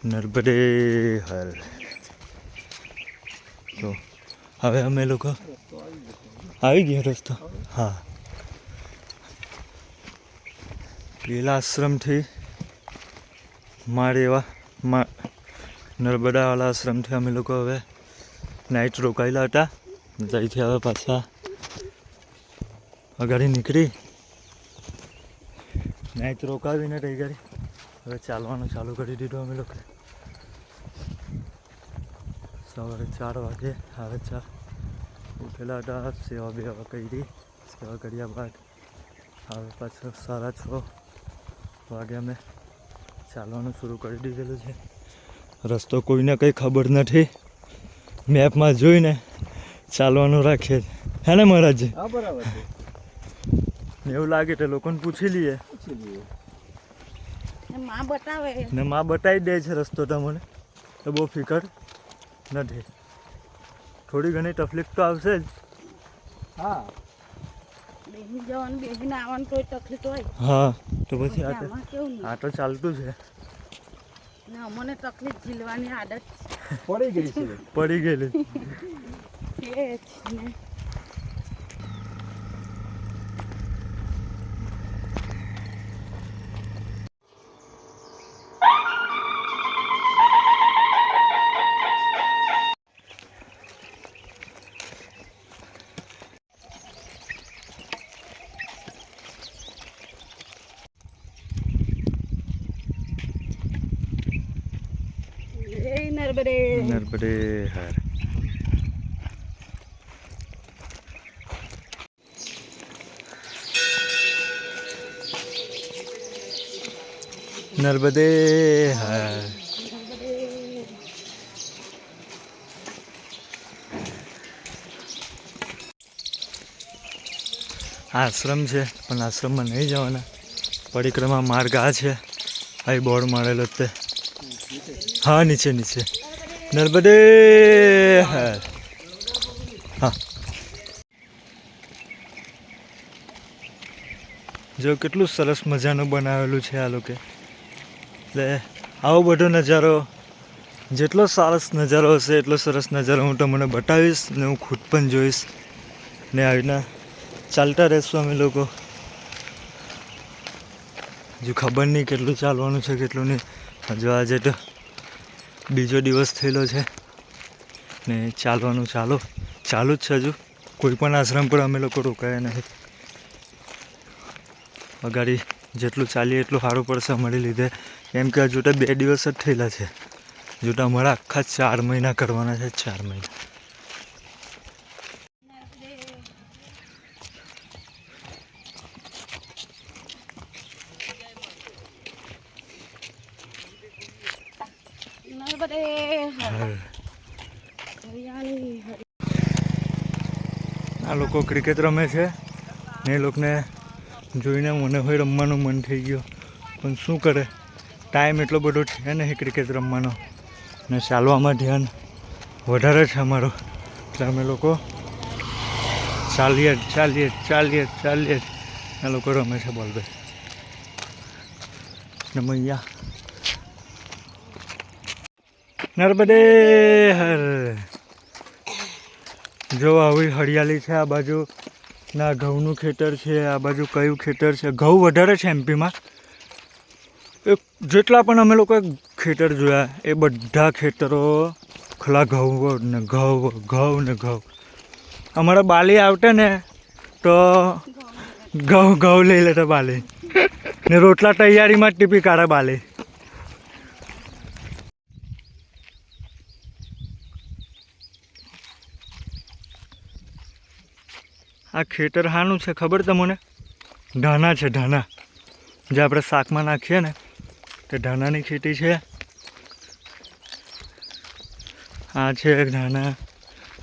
નર્મદે હર. તો હવે અમે લોકો આવી ગયા રસ્તો. હા, પેલા આશ્રમથી માળેવા નર્મદાવાળા આશ્રમથી અમે લોકો હવે નાઇટ રોકાયેલા હતા. ત્યાંથી હવે પાછા અગાડી નીકળી નાઇટ રોકાવીને રહી ગઈ. હવે ચાલવાનું ચાલુ કરી દીધું અમે લોકો. સવારે 4 વાગે હવે ઉઠેલા હતા. સેવા બેવા કરી. સેવા કર્યા બાદ હવે પાછળ 6:30 વાગે અમે ચાલવાનું શરૂ કરી દીધેલું છે. રસ્તો કોઈને કંઈ ખબર નથી, મેપમાં જોઈને ચાલવાનું રાખીએ. હે ને મહારાજજી? હા, બરાબર છે. એવું લાગે તો લોકોને પૂછી લઈએ ને માં બતાવી દે છે રસ્તો. તમને તો બહુ ફિકર નથી. થોડી ઘણી તકલીફ તો આવશે જ. હા, હા, તો પછી આ તો ચાલતું છે. અમને તકલીફ ઝીલવાની આદત પડી ગઈ છે. પડી ગયેલી. નર્મદે હર. નર્મદે હર. આશ્રમ છે પણ આશ્રમમાં નહીં જવાના. પરિક્રમા માર્ગ આ છે. અહીં બોર્ડ મારેલો તે. હા, નીચે નર્મદે હર. હા, જો કેટલું સરસ મજાનું બનાવેલું છે આ લોકો. એટલે આવો બધો નજારો, જેટલો સરસ નજારો હશે એટલો સરસ નજારો હું તમને બતાવીશ ને હું ખુદ પણ જોઈશ. ને આવી રીતના ચાલતા રહેશું અમે લોકો. હજુ ખબર નહીં કેટલું ચાલવાનું છે કેટલું નહીં. હજુ આજે તો બીજો દિવસ થયેલો છે ને ચાલવાનું ચાલુ જ છે. હજુ કોઈ પણ આશ્રમ પર અમે લોકો રોકાયા નથી. અગાડી જેટલું ચાલીએ એટલું સારું પડશે અમારી લીધે. કેમ કે હજુ તો 2 દિવસ જ થયેલા છે. હજુ તો અમારા આખા 4 મહિના કરવાના છે. 4 મહિના. આ લોકો ક્રિકેટ રમે છે ને એ લોકોને જોઈને મને હોય રમવાનું મન થઈ ગયું. પણ શું કરે, ટાઈમ એટલો બધો છે નહીં ક્રિકેટ રમવાનો ને ચાલવામાં ધ્યાન વધારે છે અમારું. એટલે અમે લોકો ચાલીએ આ લોકો રમે છે બોલભાઈ ને મૈયા. નર્મદે હર. જો આવી હરિયાળી છે. આ બાજુ ના ઘઉંનું ખેતર છે. આ બાજુ કયું ખેતર છે? ઘઉં વધારે છે એમપીમાં. જેટલા પણ અમે લોકો ખેતર જોયા એ બધા ખેતરો ખલા ઘઉં ને ઘઉં. અમારા બાલી આવતે ને તો ઘઉં લઈ લેતા બાલી ને રોટલા તૈયારીમાં જ ટીપી કાઢે બાલી. આ ખેતર હાનું છે ખબર તમને? ધાના છે. ધાના જે આપણે શાકમાં નાખીએ ને તે ધાનાની ખેતી છે. આ છે ધાના.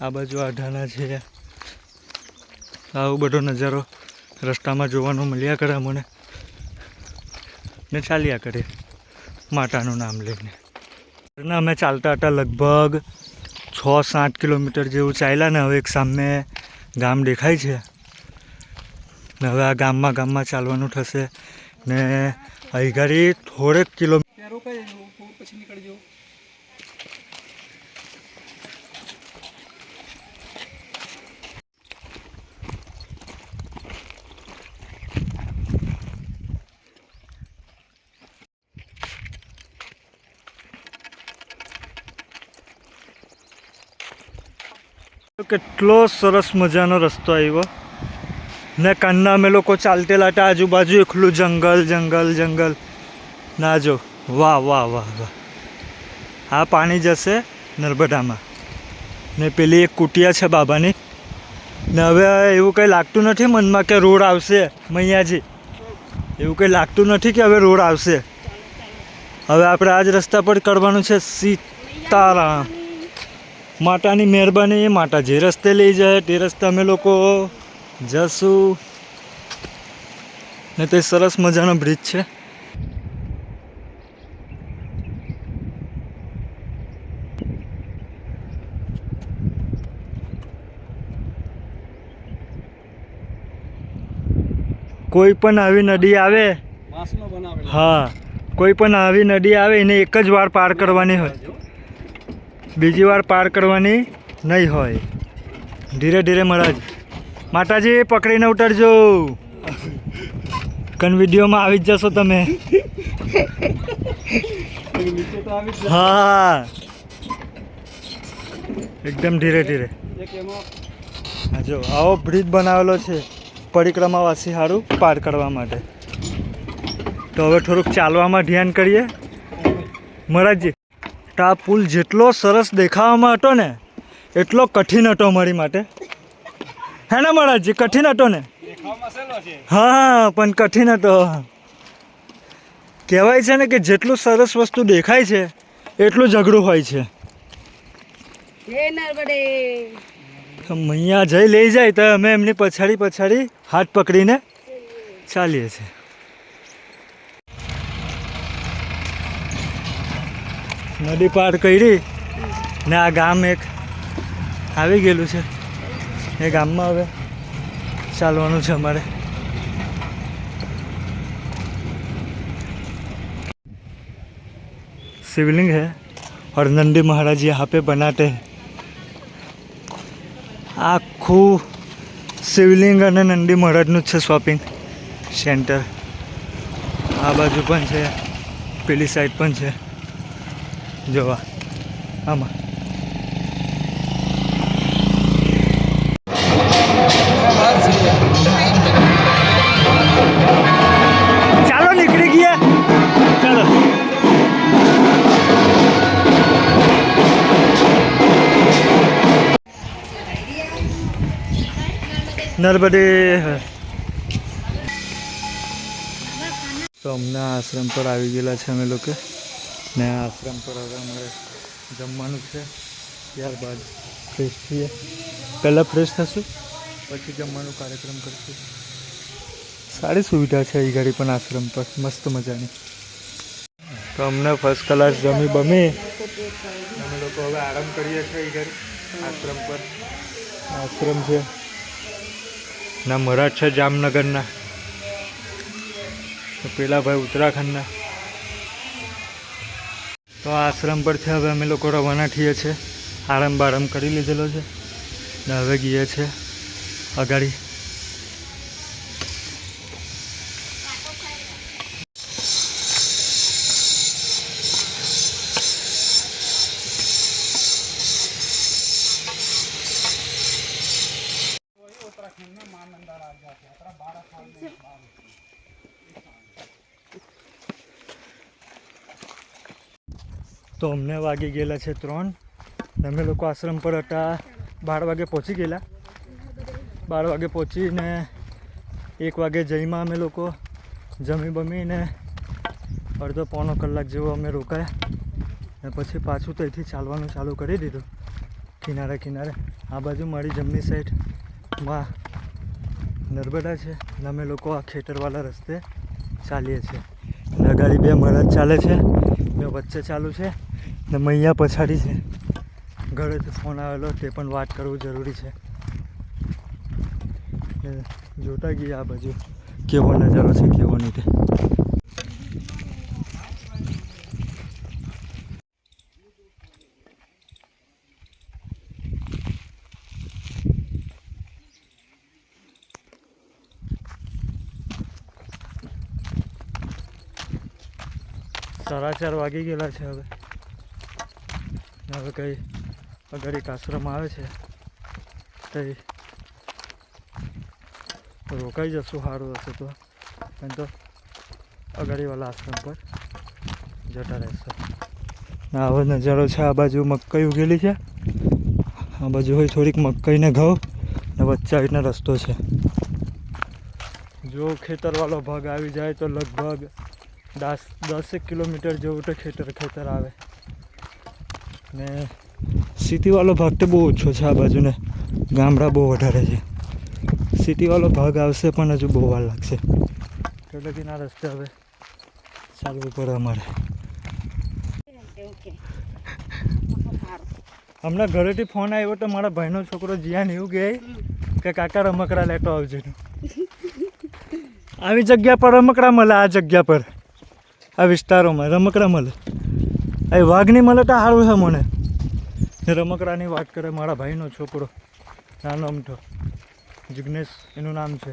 આ બાજુ આ ધાના છે. આવો બધો નજારો રસ્તામાં જોવાનું મળ્યા કરે મને ને ચાલ્યા કરે માતાનું નામ લઈને. અમે ચાલતા હતા લગભગ 6-7 કિલોમીટર જેવું ચાલ્યા ને હવે એક સામે ગામ દેખાય છે ને હવે આ ગામમાં ચાલવાનું થશે ને અહીં ઘડી થોડેક કિલોમીટર ત્યાં રોકાઈ જજો પછી નીકળજો. કેટલો સરસ મજાનો રસ્તો આવ્યો ને કાનના અમે લોકો ચાલતેલા હતા, આજુબાજુ એકલું જંગલ જંગલ જંગલ. ના જો વાહ વાહ વાહ વાહ. આ પાણી જશે નર્મદામાં ને પેલી એક કુટિયા છે બાબાની. ને હવે એવું કંઈ લાગતું નથી મનમાં કે રોડ આવશે મૈયાજી, એવું કંઈ લાગતું નથી કે હવે રોડ આવશે. હવે આપણે આ જ રસ્તા પર કરવાનું છે સીતારામ. માતાની મહેરબાની, માતા જે રસ્તે લઈ જાય તે રસ્તે અમે લોકો જશું. ને તે સરસ મજાનો બ્રિજ છે. કોઈ પણ આવી નદી આવે, માસનો બનાવેલો. હા, કોઈ પણ આવી નદી આવે એને એક જ વાર પાર કરવાની હોય, બીજી વાર પાર કરવાની નહીં હોય. ધીરે ધીરે મહારાજ. માતાજી પકડીને ઉતરજો, કન વિડીયોમાં આવી જ જશો તમે. નીચે તો આવી જ હા, એકદમ ધીરે ધીરે. એક એમાં હા જો આવો બ્રિજ બનાવેલો છે પરિક્રમાવાસી સારું પાર કરવા માટે. તો હવે થોડુંક ચાલવામાં ધ્યાન કરીએ મહારાજજી. તો આ પુલ જેટલો સરસ દેખાવામાં હતો ને એટલો કઠિન હતો અમારી માટે, હે ને મહારાજજી? કઠિન હતો ને? દેખાવમાં સહેલો છે. હા, પણ કઠિન હતો. કહેવાય છે ને કે જેટલું સરસ વસ્તુ દેખાય છે એટલું જ અઘરું હોય છે. હે નર્મદે. તો મૈયા જઈ લઈ જાય તો અમે એમની પછાડી પછાડી હાથ પકડીને ચાલીએ છીએ. નદી પાર કરી ને આ ગામ એક આવી ગયેલું છે. એ ગામમાં હવે ચાલવાનું છે અમારે. शिवलिंग है और नंदी महाराज यहाँ पे बनाते हैं. આખું શિવલિંગ અને નંદી મહારાજનું જ છે શોપિંગ સેન્ટર. આ બાજુ પણ છે, પેલી સાઈડ પણ છે. જોવા આમાં ચાલો નીકળી ગયા. ચાલો નર્મદે. તો અમને આશ્રમ પર આવી ગયેલા છે અમે લોકો ને આશ્રમ પર હવે અમારે જમવાનું છે. ત્યારબાદ ફ્રેશ થઈએ. પહેલાં ફ્રેશ થશું પછી જમવાનો કાર્યક્રમ કરીશું. સારી સુવિધા છે એ ઘડી પણ આશ્રમ પર મસ્ત મજાની. તો અમને ફર્સ્ટ ક્લાસ જમી બમી અમે લોકો હવે આરામ કરીએ છીએ એ ઘડી આશ્રમ પર. આશ્રમ છે ના મરાઠ છે જામનગરના, તો પેલા ભાઈ ઉત્તરાખંડના. તો આ આશ્રમ પરથી હવે અમે લોકો રવાના થઈએ છીએ. આરામ બારામ કરી લીધેલો છે ને હવે ગઈએ છીએ અગાડી. તો અમને વાગી ગયેલા છે 3. અમે લોકો આશ્રમ પર હતા 12 વાગે પહોંચી ગયેલા. 12 વાગે પહોંચીને 1 વાગે જઈમાં અમે લોકો જમી બમીને અડધો પોણો કલાક જેવો અમે રોકાયા ને પછી પાછું ત્યાંથી ચાલવાનું ચાલુ કરી દીધું કિનારે કિનારે. આ બાજુ મારી જમણી સાઈડમાં નર્મદા છે ને અમે લોકો આ ખેતરવાળા રસ્તે ચાલીએ છીએ. ને ગાડી 2 મહારાજ ચાલે છે ને વચ્ચે ચાલુ છે ને મૈયા પછાડી છે. ઘરેથી ફોન આવેલો તે પણ વાત કરવું જરૂરી છે. જોતા ગયા આ બાજુ કેવો નજારો છે કેવો નહીં તે. 4:30 વાગી ગયેલા છે હવે. હવે કંઈ આગળ એક આશ્રમ આવે છે તે રોકાઈ જશું, સારું હશે તો. એમ તો અગાડીવાળા આશ્રમ પર જતા રહેશે. આવો નજારો છે. આ બાજુ મકાઈ ઉગેલી છે, આ બાજુ હોય થોડીક મકાઈને ઘઉં ને વચ્ચે આવીને રસ્તો છે. જો ખેતરવાળો ભાગ આવી જાય તો લગભગ 10 કિલોમીટર જેવું તો ખેતર આવે ને સિટીવાળો ભાગ તો બહુ ઓછો છે આ બાજુને, ગામડા બહુ વધારે છે. સિટીવાળો ભાગ આવશે પણ હજુ બહુ વાર લાગશે. એટલે કે આ રસ્તે હવે ચાલવું પડે અમારે. હમણાં ઘરેથી ફોન આવ્યો તો મારા ભાઈનો છોકરો જીયાન એવું કહે કે કાકા રમકડા લેતો આવજો. આવી જગ્યા પર રમકડા મળે, આ જગ્યા પર આ વિસ્તારોમાં રમકડા મળે. એ વાઘની મળે તો સારું છે મને. રમકડાની વાત કરે મારા ભાઈનો છોકરો, નાનો અમથો જિગ્નેશ એનું નામ છે.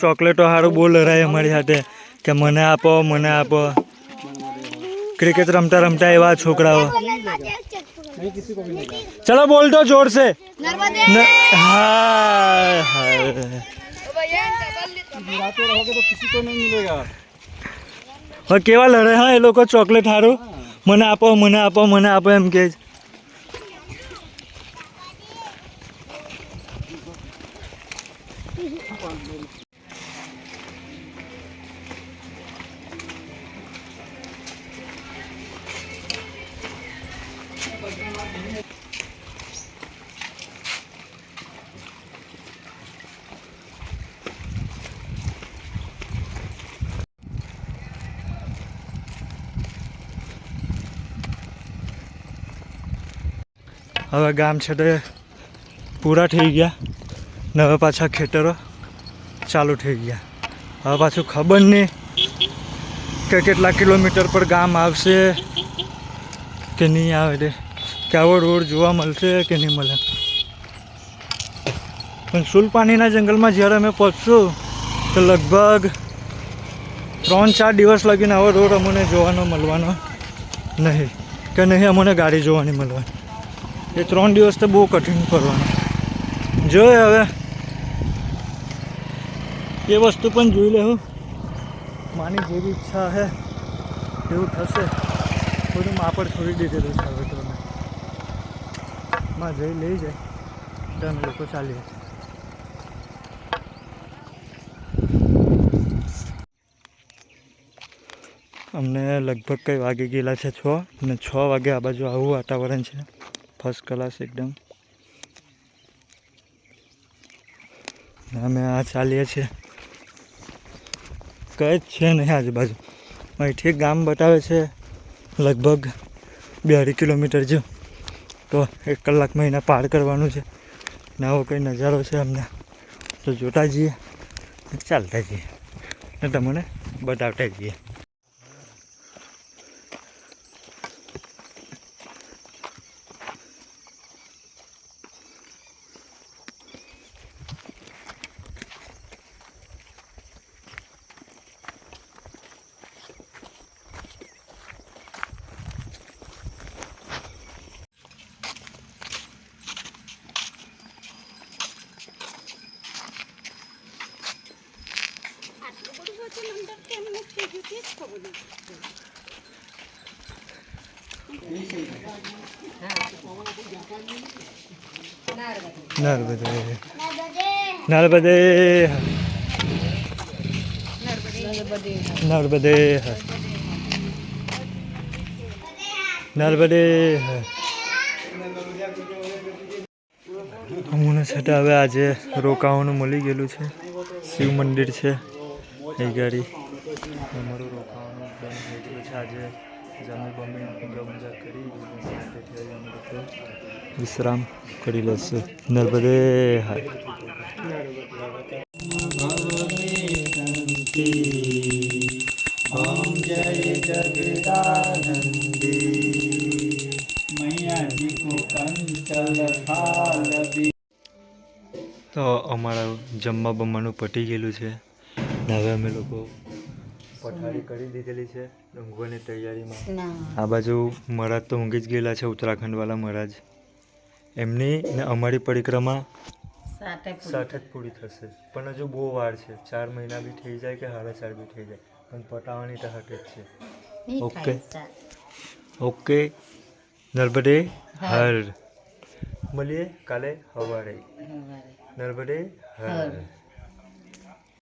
ચોકલેટો સારું બહુ લડાય અમારી સાથે કે મને આપો મને આપો. ક્રિકેટ રમતા રમતા એવા છોકરાઓ. ચલો બોલ દો જોર से. हाँ रातों रहोगे तो किसी को नहीं मिलेगा. કેવા લડે હા એ લોકો ચોકલેટ સારું મને આપો મને આપો મને આપો એમ કે. હવે ગામ છે તે પૂરા થઈ ગયા ને હવે પાછા ખેતરો ચાલુ થઈ ગયા. હવે પાછું ખબર નહીં કે કેટલા કિલોમીટર પર ગામ આવશે કે નહીં આવે તે, કે આવો રોડ જોવા મળશે કે નહીં મળે. પણ સુલપાનીના જંગલમાં જ્યારે અમે પહોંચશું તો લગભગ 3-4 દિવસ લાગીને આવો રોડ અમને જોવાનો મળવાનો નહીં, કે નહીં અમને ગાડી જોવાની મળવાની. એ 3 દિવસ તો બહુ કઠિન કરવાનું. જોઈએ હવે એ વસ્તુ પણ જોઈ લેવું. માની જેવી ઈચ્છા છે એવું થશે. બધું માપડ છોડી દીધેલું છે હવે તો અમે માં જઈ લઈ જાય તો અમે લોકો ચાલીએ. અમને લગભગ કંઈ વાગી ગયેલા છે 6 અને 6 વાગે આ બાજુ આવું વાતાવરણ છે ફર્સ્ટ ક્લાસ એકદમ. અમે આ ચાલીએ છીએ, કંઈ જ છે નહીં આજુબાજુ. અહીંથી ગામ બતાવે છે લગભગ 2-2.5 કિલોમીટર જેવું, તો 1 કલાકમાં એને પાર કરવાનું છે. ને આવો કંઈ નજારો છે અમને તો જોતા જઈએ, ચાલતા જઈએ ને તમને બતાવતા જઈએ. નર્મદે નર્મદે નર્મદે નર્મદે. અમને છતાં હવે આજે રોકાવાનું મળી ગયેલું છે. શિવ મંદિર છે એ ગાડી. અમારું રોકાવાનું બંધ થઈ ગયું છે આજે. જમી બમી મજા કરી અમે લોકો વિશ્રામ કરી લેશું. નર્મદે હાય. ઓમ જય જગદાનંદી મૈયાજી કો કંચલ થાલ. તો અમારા જમવા બમવાનું પતી ગયેલું છે ને હવે અમે લોકો પથારી કરી દીધેલી છે ઊંઘવાની તૈયારીમાં. ના આ બાજુ મહારાજ તો ઊંઘી જ ગયેલા છે, ઉત્તરાખંડવાળા મહારાજ. એમની ને અમારી પરિક્રમા સાટે 60 જ પૂરી થશે, પણ હજુ બહુ વાર છે. 4 મહિના બી થઈ જાય કે 4.5 બી થઈ જાય, પણ પટાવવાની તો હકે જ છે. ઓકે ઓકે, નર્મદે હર. મળીએ કાલે સવારે. નર્મદે હર.